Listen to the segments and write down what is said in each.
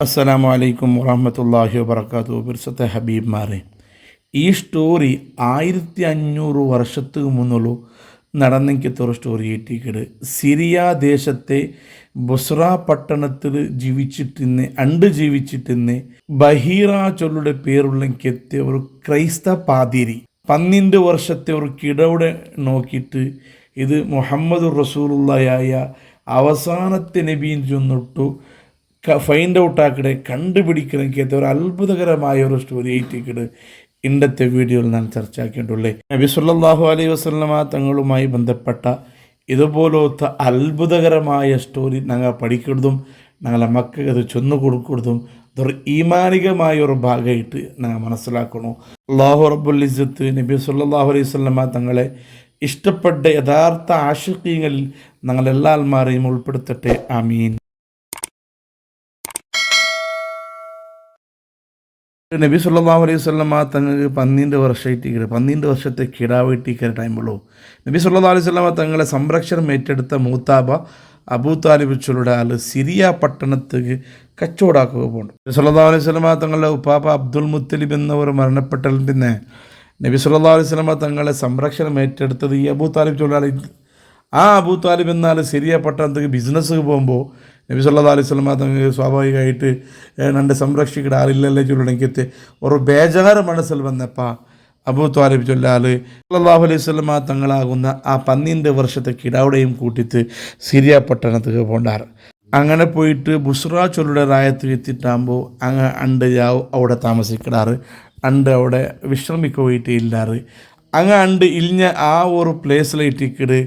അസ്സലാമു അലൈക്കും വറഹ്മത്തുള്ളാഹി വബറകാതുഹു. ബിർസത്തെ ഹബീബ്മാരെ, ഈ സ്റ്റോറി 1500 വർഷத்துக்கு മുന്നുള്ളൂ നടന്നെങ്കിത്തൊരു സ്റ്റോറി ഏറ്റിക്കട്. സിറിയ ദേശത്തെ ബുസ്ര പട്ടണത്തിൽ ജീവിച്ചിട്ടുന്ന് ബഹീറ ചൊല്ലുടെ പേരുള്ളെങ്കിത്തെ ഒരു ക്രൈസ്ത പാതിരി 12 വർഷത്തെ ഒരു കിടവിടെ നോക്കിയിട്ട് ഇത് മുഹമ്മദ് റസൂലുള്ളായ അവസാനത്തെ നബിയിൽ ചെന്നിട്ടു ഫൈൻഡ് ഔട്ടാക്കിടെ കണ്ടുപിടിക്കണമെങ്കിൽ ഒരു അത്ഭുതകരമായ ഒരു സ്റ്റോറി ആയിട്ടിക്കട് ഇന്നത്തെ വീഡിയോയിൽ ഞാൻ ചർച്ചയാക്കിയിട്ടുള്ളേ. നബി സല്ലല്ലാഹു അലൈഹി വസല്ലമ തങ്ങളുമായി ബന്ധപ്പെട്ട ഇതുപോലത്തെ അത്ഭുതകരമായ സ്റ്റോറി ഞങ്ങൾ പഠിക്കുന്നതും ഞങ്ങളെ മക്കൾക്ക് അത് ചൊന്നു കൊടുക്കുന്നതും ഇതൊരു ഈമാനികമായ ഒരു ഭാഗമായിട്ട് ഞങ്ങൾ മനസ്സിലാക്കണു. അല്ലാഹു റബ്ബുൽ ഇസ്സത്ത് നബി സല്ലല്ലാഹു അലൈഹി വസല്ലമ തങ്ങളെ ഇഷ്ടപ്പെട്ട യഥാർത്ഥ ആശിഖീങ്ങളിൽ ഞങ്ങളെല്ലാ ആൾമാരെയും ഉൾപ്പെടുത്തട്ടെ. ആമീൻ. നബി സല്ലല്ലാഹു അലൈഹി വസല്ലമ തങ്ങൾക്ക് 12 വർഷത്തെ കിടാവെട്ടിക്കര ടൈമുള്ളൂ. നബി സല്ലല്ലാഹു അലൈഹി വസല്ലമ തങ്ങളെ സംരക്ഷണം ഏറ്റെടുത്ത മൂത്താബ അബൂ താലിബ് ചൊല്ലുടെ ആൾ സിറിയ പട്ടണത്തേക്ക് കച്ചവടാക്കുക പോകുന്നു. നബി സല്ലല്ലാഹു അലൈഹി വസല്ലമ തങ്ങളുടെ ഉപ്പാപ്പ അബ്ദുൽ മുത്തലിബ് എന്നവർ മരണപ്പെട്ടതിൽ പിന്നെ നബി സല്ലല്ലാഹു അലൈഹി വസല്ലമ തങ്ങളെ സംരക്ഷണം ഏറ്റെടുത്തത് ഈ അബൂ താലിബ് ചൊല്ലാൾ. ആ അബൂ താലിബ് എന്നാൽ സിറിയ പട്ടണത്തേക്ക് ബിസിനസ്സിന് പോകുമ്പോൾ നബി സല്ലല്ലാഹു അലൈഹി വസല്ലമ തങ്ങൾ സ്വാഭാവികമായിട്ട് എൻ്റെ സംരക്ഷിക്കുന്ന ആളില്ലല്ലേ ചൊല്ലണമെങ്കിൽ ഒരു ബേജാറ് മനസ്സിൽ വന്നപ്പോൾ അബൂ താലിബ് ചൊല്ലാൽ സല്ലല്ലാഹു അലൈഹി വസല്ലമ തങ്ങളാകുന്ന ആ 12 വർഷത്തെ കിടാവുടെയും കൂട്ടിയിട്ട് സിറിയ പട്ടണത്തേക്ക് പോണ്ടാറ്. അങ്ങനെ പോയിട്ട് ബുസ്ര ചൊല്ലുടെ റായത്ത് എത്തിയിട്ടാകുമ്പോൾ അവിടെ താമസിക്കിടാറ്, അവിടെ വിശ്രമിക്കുകയിട്ട് ഇല്ലാറ്. അങ്ങ് ഇലിഞ്ഞ ആ ഒരു പ്ലേസിലേറ്റിക്കിട്,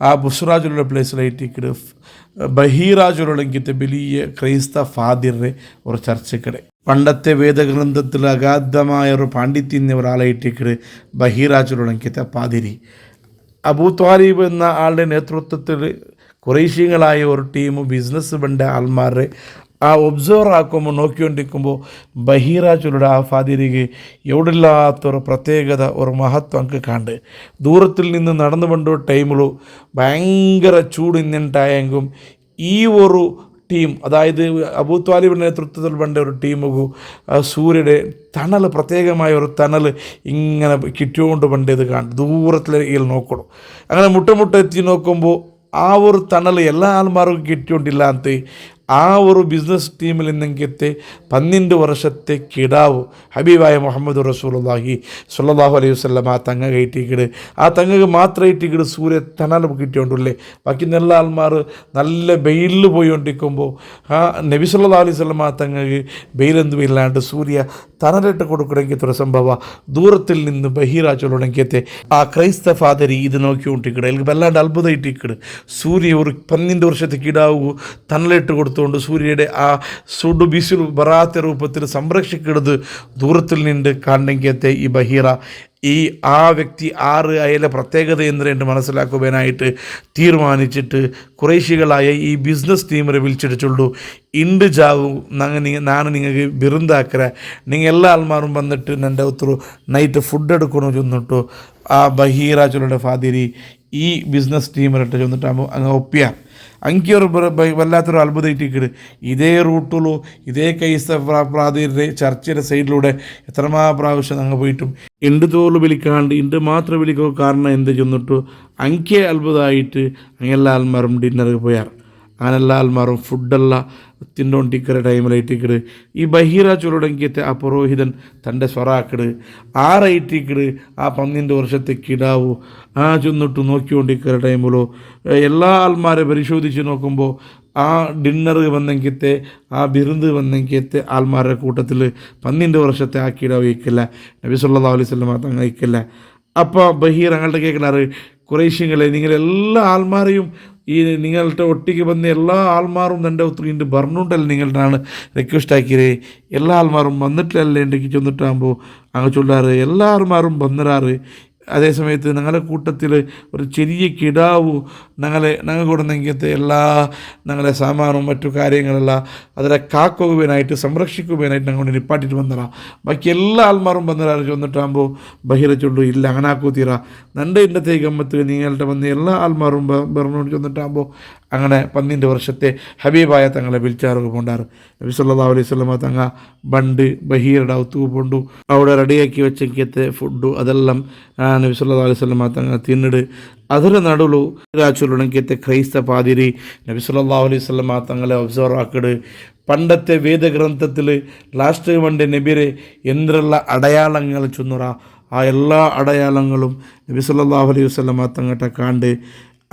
ആ ബുസ്രാജുള്ള പ്ലേസിലേറ്റിക്കിട് ബഹീറാജുള്ളെങ്കിത്തെ വലിയ ക്രൈസ്ത ഫാദിറെ ഒരു ചർച്ചക്കിടെ പണ്ടത്തെ വേദഗ്രന്ഥത്തിൽ അഗാധമായ ഒരു പാണ്ഡിത്യം ഒരാളായിട്ടിക്കിട് ബഹീറാജുള്ളെങ്കിത്തെ പാതിരി അബൂ ത്വാലിബ് എന്ന ആളുടെ നേതൃത്വത്തിൽ കുറേശ്യങ്ങളായ ഒരു ടീം ബിസിനസ് ബണ്ട ആൾമാരെ ആ ഒബ്സർവർ ആക്കുമ്പോൾ നോക്കിക്കൊണ്ടിരിക്കുമ്പോൾ ബഹീറാജുരുടെ ആ ഫാദിരിക്ക് എവിടില്ലാത്തൊരു പ്രത്യേകത ഒരു മഹത്വം അങ്ക് കണ്ട് ദൂരത്തിൽ നിന്ന് നടന്നു കൊണ്ട ടൈമിലു ഭയങ്കര ചൂട് ഇന്നുണ്ടായെങ്കും ഈ ഒരു ടീം, അതായത് അബൂ ത്വാലിബിൻ്റെ നേതൃത്വത്തിൽ വേണ്ട ഒരു ടീമുകു സൂര്യയുടെ തണൽ, പ്രത്യേകമായ ഒരു തണൽ ഇങ്ങനെ കിട്ടിയോണ്ട് വേണ്ടത് കാണും. ദൂരത്തിൽ നോക്കണം. അങ്ങനെ മുട്ട എത്തി നോക്കുമ്പോൾ ആ ഒരു തണൽ എല്ലാ ആൾമാർക്കും കിട്ടിയോണ്ടില്ല ಅಂತ ആ ഒരു ബിസിനസ് ടീമിൽ നിന്നെങ്കിത്തെ 12 വർഷത്തെ കിടാവ് ഹബീബായ മുഹമ്മദ് റസൂലുള്ളാഹി സ്വല്ലല്ലാഹു അലൈഹി വസല്ലമ തങ്ങ കയറ്റിക്കിട് ആ തങ്ങക്ക് മാത്രം ഇട്ടിക്കിട് സൂര്യ തണൽ കിട്ടിയോണ്ടല്ലേ. ബാക്കി എല്ലാ ആൾമാർ നല്ല വെയിലിൽ പോയിക്കൊണ്ടിരിക്കുമ്പോൾ ആ നബി സല്ലല്ലാഹു അലൈഹി വസല്ലമ തങ്ങക്ക് വെയിലൊന്നും ഇല്ലാണ്ട് സൂര്യ തണലിട്ട് കൊടുക്കണമെങ്കിൽ ഒരു സംഭവ ദൂരത്തിൽ നിന്ന് ബഹീറാച്ചുള്ളെങ്കിത്തെ ആ ക്രൈസ്ത ഫാദരി ഇത് നോക്കിക്കൊണ്ടിരിക്കട് എനിക്ക് വല്ലാണ്ട് അത്ഭുതം ഇട്ടിക്കിട് സൂര്യ ഒരു 12 വർഷത്തെ കിടാവ് തണലിട്ട് കൊടുത്തു സൂര്യയുടെ ആ സുഡു ബിസിൽ ബറാത്ത രൂപത്തിൽ സംരക്ഷിക്കുന്നത് ദൂരത്തിൽ നിന്ന് കാണണമെങ്കിൽ ഈ ബഹീറ ഈ ആ വ്യക്തി അയലെ പ്രത്യേകത എന്തിനായിട്ട് മനസ്സിലാക്കുവാനായിട്ട് തീരുമാനിച്ചിട്ട് കുറേശ്ശികളായ ഈ ബിസിനസ് ടീമിനെ വിളിച്ചിട്ടുള്ളൂ. ഇണ്ട് ജാവും ನಾನು നിങ്ങൾക്ക് വിരുന്നാക്കര, നിങ്ങൾ എല്ലാ ആൾമാരും വന്നിട്ട് എൻ്റെ ഒത്തിരി നൈറ്റ് ഫുഡ് എടുക്കണമെന്ന് ചെന്നിട്ടു ആ ബഹീറാച്ചുകളുടെ ഫാദിരി ഈ ബിസിനസ് ടീമിലിട്ട് ചെന്നിട്ടാകുമ്പോൾ അങ്ങ് ഒപ്പിയാർ. ಅಂಕಿಯವರು വല്ലാത്തൊരു അത്ഭുതമായിട്ടിരിക്കട് ഇതേ റൂട്ടുള്ളൂ, ഇതേ കൈസ പ്രാതിരുടെ ചർച്ചയുടെ സൈഡിലൂടെ എത്രമാ പ്രാവശ്യം അങ്ങ് പോയിട്ടും ഇണ്ട് തോല് വിളിക്കാണ്ട് ഇണ്ട് മാത്രം വിളിക്കുക കാരണം എന്ത് ചെന്നിട്ടു ಅಂಕೆ അത്ഭുതമായിട്ട് അങ്ങെല്ലാ ആൾമാരും ഡിന്നർക്ക് പോയാർ. അങ്ങനെ എല്ലാ ആൾമാരും ഫുഡെല്ലാം തിന്നോണ്ടിരിക്കുന്ന ടൈമിലായിട്ടിക്കട് ഈ ബഹീറാച്ചുള്ളെങ്കിത്തെ ആ പുരോഹിതൻ തൻ്റെ സ്വറാക്കട് ആറായിട്ടിക്കട് ആ 12 വർഷത്തെ കിടാവു ആ ചെന്നിട്ട് നോക്കിക്കൊണ്ടിരിക്കുന്ന ടൈമിലോ എല്ലാ ആൾമാരെ പരിശോധിച്ച് നോക്കുമ്പോൾ ആ ഡിന്നർ വന്നെങ്കിത്തെ ആ ബിരുന്ന് വന്നെങ്കിത്തെ ആൾമാരുടെ കൂട്ടത്തിൽ 12 വർഷത്തെ ആ കിടാവ് ഇക്കില്ല. നബി സല്ലല്ലാഹു അലൈഹി വസല്ലമ തങ്ങൾ ഇക്കില്ല. അപ്പോൾ ബഹീർ അങ്ങോട്ട് കേൾക്കണാറ്, കുറേശ്യങ്ങളെ നിങ്ങളെല്ലാ ആൾമാരെയും ഈ നിങ്ങളുടെ ഒട്ടിക്ക് വന്ന എല്ലാ ആൾമാരും എൻ്റെ ഒത്തിരി പറഞ്ഞുണ്ടല്ലോ നിങ്ങളുടെ റിക്വസ്റ്റ് ആക്കിയേ എല്ലാ ആൾമാരും വന്നിട്ടില്ലല്ലേ ഉണ്ടെങ്കിൽ ചെന്നിട്ടാകുമ്പോൾ അങ്ങ് ചൊല്ലാറ് എല്ലാ ആൾമാരും വന്നിരാറ്. അതേസമയത്ത് ഞങ്ങളുടെ കൂട്ടത്തിൽ ഒരു ചെറിയ കിടാവു ഞങ്ങൾ കൊടുന്നെങ്കിലത്തെ എല്ലാ ഞങ്ങളുടെ സാമാനും മറ്റു കാര്യങ്ങളെല്ലാം അതിനെ കാക്കുവാനായിട്ട് സംരക്ഷിക്കുവാനായിട്ട് ഞങ്ങൾ നിപ്പാട്ടിട്ട് വന്നറാം. ബാക്കി എല്ലാ ആൾമാരും വന്നൊരാൾ ചെന്നിട്ടാകുമ്പോൾ ബഹിര ചൊല്ലു ഇല്ല അങ്ങനെ ആക്കൂത്തീറ നൻ്റെ ഇന്നത്തെ ഗമ്മത്ത് നിങ്ങളുടെ വന്ന് എല്ലാ ആൾമാരും പറഞ്ഞുകൊണ്ട് ചെന്നിട്ടാകുമ്പോൾ അങ്ങനെ 12 വർഷത്തെ ഹബീബായ തങ്ങളെ വിളിച്ചാറുക പോണ്ടാറ്. നബി സല്ലല്ലാഹു അലൈഹി വസല്ലമ തങ്ങ ബണ്ട് ബഹീറുടെ ഔത്തു പോണ്ടു അവിടെ റെഡിയാക്കി വെച്ചക്കത്തെ ഫുഡു അതെല്ലാം നബി സല്ലല്ലാഹു അലൈഹി വസല്ലമ തങ്ങ തിന്നിട് ಅದರ ನಡುಲು ರಾಚುರುಣಂಕೆತ್ತೆ ಕ್ರೈಸ್ತ ಪಾದಿರಿ നബി സല്ലല്ലാഹു അലൈഹി വസല്ലമ തങ്ങളെ ഒബ്സർവ് ആക്കിട് പണ്ടത്തെ വേദഗ്രന്ഥത്തിൽ ലാസ്റ്റ് വണ്ടി നബിരെ എന്തെല്ലാം അടയാളങ്ങൾ ചൊന്നുറ ആ എല്ലാ അടയാളങ്ങളും നബി സല്ലല്ലാഹു അലൈഹി വസല്ലമ തങ്ങട്ട കാണ്ട്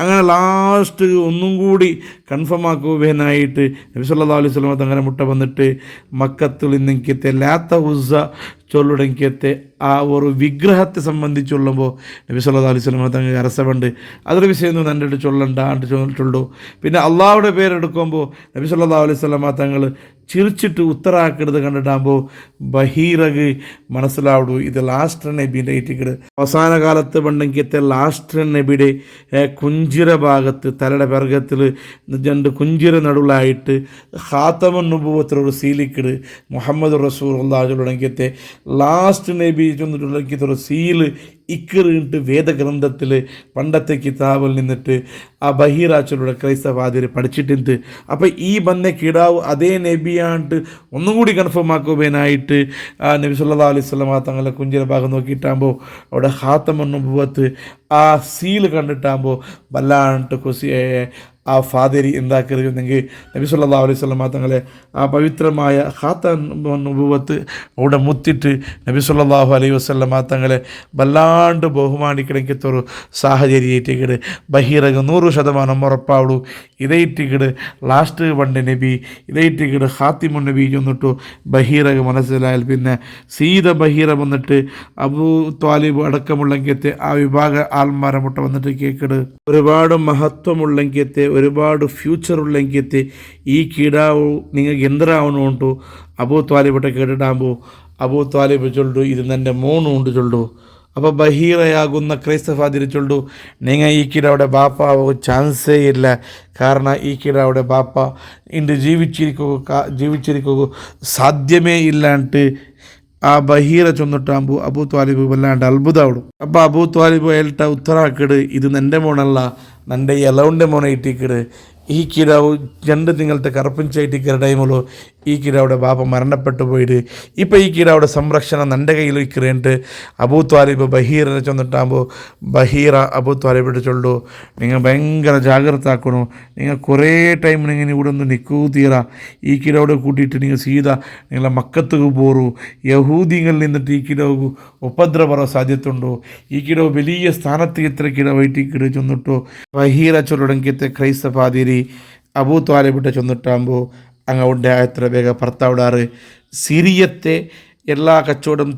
അങ്ങനെ ലാസ്റ്റ് ഒന്നും കൂടി കൺഫേം ആക്കുവാനായിട്ട് നബി സല്ലല്ലാഹു അലൈഹി വസല്ലമ തങ്ങനെ മുട്ട വന്നിട്ട് മക്കത്തിൽ നിന്നെങ്കിത്തെ ലാത്ത ഉസ്സ ചൊല്ലുടങ്കിയത്തെ ആ ഒരു വിഗ്രഹത്തെ സംബന്ധിച്ചുള്ളപ്പോൾ നബി സല്ലല്ലാഹു അലൈഹി വസല്ലമ തങ്ങൾ അരസമുണ്ട് അതൊരു വിഷയമൊന്നും എൻ്റെ അടുത്ത് ചൊല്ലണ്ട ആണ്ട് ചൊല്ലിട്ടുള്ളൂ. പിന്നെ അള്ളാഹുടെ പേരെടുക്കുമ്പോൾ നബി സല്ലല്ലാഹു അലൈഹി വസല്ലമ തങ്ങൾ ചിരിച്ചിട്ട് ഉത്തരാക്കരുത് കണ്ടിട്ടാകുമ്പോൾ ബഹീറക് മനസ്സിലാവൂ ഇത് ലാസ്റ്റ് നബിൻ്റെ ഇറ്റിക്കട് അവസാന കാലത്ത് പണ്ടെങ്കിത്തെ ലാസ്റ്റ് നബിയുടെ കുഞ്ചിര ഭാഗത്ത് തലയുടെ പിറകത്തിൽ 2 കുഞ്ചിര നടുവിലായിട്ട് ഖാതമുൻ നുബുവത്തൊരു സീലിക്കട് മുഹമ്മദ് റസൂലുള്ളാഹി തുടങ്ങിയത്തെ ലാസ്റ്റ് നബി ചെന്നിട്ടുള്ള സീല് ഇക്കറിട്ട് വേദഗ്രന്ഥത്തിൽ പണ്ടത്തെ കിതാബിൽ നിന്നിട്ട് ആ ബഹീറാച്ചലൂടെ ക്രൈസ്തവാദിർ പഠിച്ചിട്ടുണ്ട്. അപ്പോൾ ഈ ബന്നെ കിടാവ് അതേ നബിയാണ്ട് ഒന്നും കൂടി കൺഫേം ആക്കുവാനായിട്ട് നബി സല്ലല്ലാഹു അലൈഹി വസല്ലമ തങ്ങളെ കുഞ്ചിര ഭാഗം നോക്കിയിട്ടാകുമ്പോൾ അവിടെ ഖാതമുൻ നുബുവത്ത് ആ സീല് കണ്ടിട്ടാകുമ്പോൾ വല്ലാണ്ട് ആ ഫാദരി എന്താക്കരുതെങ്കിൽ നബി സല്ലല്ലാഹു അലൈഹി വസല്ലമ തങ്ങളെ ആ പവിത്രമായ ഖാതമുൻ നുബുവത്ത് അവിടെ മുത്തിട്ട് നബി സല്ലല്ലാഹു അലൈഹി വസല്ലമ തങ്ങളെ വല്ലാണ്ട് ബഹുമാനിക്കണമെങ്കിൽ സാഹചര്യമായിട്ടിക്കട് ബഹീറക് 100% ഉറപ്പാവുള്ളൂ. ഇതേറ്റിക്കട് ലാസ്റ്റ് പണ്ട് നബി ഇതേറ്റിക്കട് ഖാത്തിമുൻ നബി ചെന്നിട്ടു ബഹീറക് മനസ്സിലായാൽ പിന്നെ സീത ബഹീറ വന്നിട്ട് അബൂ ത്വാലിബ് അടക്കമുള്ളെങ്കിയത്തെ ആ വിഭാഗ ആൾമാരെ മുട്ട വന്നിട്ട് കേക്കട് ഒരുപാട് മഹത്വമുള്ളെങ്കിയത്തെ ഒരുപാട് ഫ്യൂച്ചറുള്ളെങ്കിയത്തെ ഈ കീടാവ് നിങ്ങൾക്ക് എന്തരാവണമുണ്ടോ അബൂ ത്വാലിബിട്ടെ കേട്ടിട്ടാകുമ്പോൾ അബൂ ത്വാലിബ് ചൊല്ലു ഇത് എൻ്റെ മോനുണ്ട് ചൊല്ലു. അപ്പോൾ ബഹീറയാകുന്ന ക്രൈസ്തവാദിര് ചൊല്ലു നിങ്ങൾ ഈ കീടവിടെ ബാപ്പ ചാൻസേ ഇല്ല കാരണം ഈ കീടവിടെ ബാപ്പ ഇന്ന് ജീവിച്ചിരിക്കുക സാധ്യമേ ഇല്ലാണ്ട് ആ ബഹീറ ചൊന്നിട്ടാകുമ്പോൾ അബൂ ത്വാലിബ് വല്ലാണ്ട് അത്ഭുതമാവും. അപ്പോൾ അബൂ ത്വാലിബ് അയാൾട്ട ഉത്തരാക്കിട് ഇത് എൻ്റെ മോനല്ല എൻ്റെ എലവൻ്റെ മോനെ ഇട്ടിക്കിട് ഈ കിടാവ് 2 തിങ്കളത്തെ കറുപ്പിഞ്ചായിട്ടിരിക്കുന്ന ടൈമുള്ളൂ ഈ കിടാവിടെ ബാപ്പ മരണപ്പെട്ടു പോയിട്ട് ഇപ്പോൾ ഈ കിടാവിടെ സംരക്ഷണം എൻ്റെ കയ്യിൽ വയ്ക്കുന്നുണ്ട്. അബൂ ത്വാലിബ് ബഹീറിനെ ചെന്നിട്ടാകുമ്പോൾ ബഹീറ അബൂ ത്വാലിബിട്ട് ചൊല്ലു നിങ്ങൾ ഭയങ്കര ജാഗ്രത ആക്കണോ നിങ്ങൾ കുറേ ടൈം നിങ്ങൾ ഇവിടെ ഒന്ന് നിൽക്കൂ തീറ ഈ കിടാവിടെ കൂട്ടിയിട്ട് നിങ്ങൾ സീത നിങ്ങളെ മക്കത്തുക്ക് പോറൂ യഹൂദികളിൽ നിന്നിട്ട് ഈ കിടാവ് ഉപദ്രവ സാധ്യതയുണ്ടോ ഈ കിടാവ് വലിയ സ്ഥാനത്ത് ഇത്ര കിടാവായിട്ട് ഈ കിട ചെന്നിട്ടോ ബഹീറ ചൊല്ലടങ്കിയത്തെ ക്രൈസ്തവാദിരി അബൂ ത്വാലിബിട്ട് ചെന്നിട്ടാകുമ്പോൾ അങ്ങോട്ട് എത്ര വേഗം ഭർത്താവിടാറ് സിറിയത്തെ എല്ലാ കച്ചവടം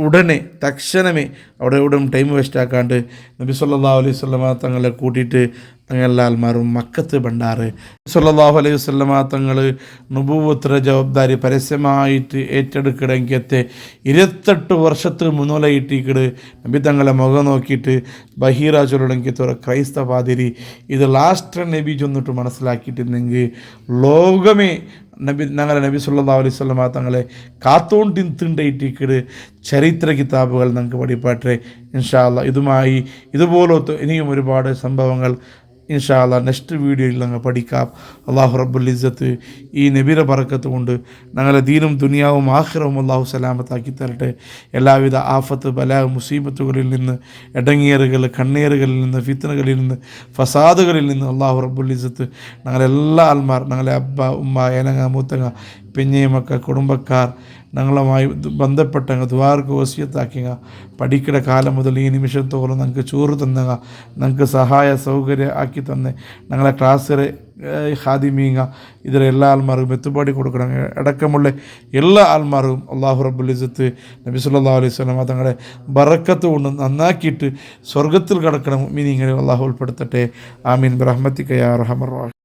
ഉടനെ തക്ഷണമേ അവിടെ എവിടെയും ടൈം വേസ്റ്റ് ആക്കാണ്ട് നബി സല്ലല്ലാഹു അലൈഹി വസല്ലമ തങ്ങളെ കൂട്ടിയിട്ട് അങ്ങനെല്ലാ ആൾമാരും മക്കത്ത് ബണ്ടാറ് സല്ലല്ലാഹു അലൈഹി വസല്ലമ തങ്ങൾ നുബുവത്തിൻ്റെ ജവാബ്ദാരി പരസ്യമായിട്ട് ഏറ്റെടുക്കണമെങ്കിലത്തെ 28 വർഷത്തിൽ മുന്നോലായിട്ടിക്കട് നബി തങ്ങളെ മുഖം നോക്കിയിട്ട് ബഹീറാച്ചൊല്ലണമെങ്കിൽ ക്രൈസ്തവാദിരി ഇത് ലാസ്റ്റ് നബി ചെന്നിട്ട് മനസ്സിലാക്കിയിട്ടുണ്ടെങ്കിൽ ലോകമേ ഞങ്ങളെ നബി സല്ലല്ലാഹു അലൈഹി വസല്ലമ തങ്ങളെ കാത്തോണ്ടിന്തിണ്ടായിട്ടിക്കട് ചരിത്ര കിതാബുകൾ നമുക്ക് പഠിപ്പാട്ടെ ഇൻഷാ അല്ലാഹ്. ഇതുപോലത്തെ ഇനിയും ഒരുപാട് സംഭവങ്ങൾ ഇൻഷാ അല്ലാഹ് നെക്സ്റ്റ് വീഡിയോയിൽ ഞങ്ങൾ പഠിക്കാം. അള്ളാഹു റബ്ബുൽ ഇസ്സത്ത് ഈ നബിയുടെ ബറക്കത്ത് കൊണ്ട് ഞങ്ങളെ ദീനും ദുനിയാവും ആഖിറവും അള്ളാഹു സലാമത്താക്കി തരട്ടെ. എല്ലാവിധ ആഫത്ത് ബലാ മുസീബത്തുകളിൽ നിന്ന് ഇടങ്ങേറുകൾ കണ്ണീറുകളിൽ നിന്ന് ഫിത്നകളിൽ നിന്ന് ഫസാദുകളിൽ നിന്ന് അള്ളാഹു റബ്ബുൽ ഇസ്സത്ത് ഞങ്ങളെല്ലാ ആൾമാർ ഞങ്ങളെ അബ്ബ ഉമ്മ ഏനങ്ങ മൂത്തങ്ങ പെഞ്ഞേമക്ക കുടുംബക്കാർ ഞങ്ങളുമായി ബന്ധപ്പെട്ട ദ്വാർക്ക് വസിയത്താക്കിയ പഠിക്കുന്ന കാലം മുതൽ ഈ നിമിഷത്തോളം ഞങ്ങൾക്ക് ചോറ് തന്നുക ഞങ്ങൾക്ക് സഹായ സൗകര്യം ആക്കി തന്നെ ഞങ്ങളെ ക്ലാസ്സിലെ ഹാദിമീങ്ങ ഇതിലെ എല്ലാ ആൾമാർക്കും എത്തുപാടി കൊടുക്കണം. അടക്കമുള്ള എല്ലാ ആൾമാർക്കും അള്ളാഹു റബ്ബുൽ ഇസ്സത്ത് നബി സല്ലല്ലാഹു അലൈഹി വസല്ലം തങ്ങളുടെ ബറക്കത്ത് കൊണ്ട് നന്നാക്കിയിട്ട് സ്വർഗത്തിൽ കടക്കണം. മീനിങ്ങനെ അള്ളാഹു ഉൾപ്പെടുത്തട്ടെ. ആമീൻ ബിറഹ്മതിക യാ അർഹമർ റഹീം.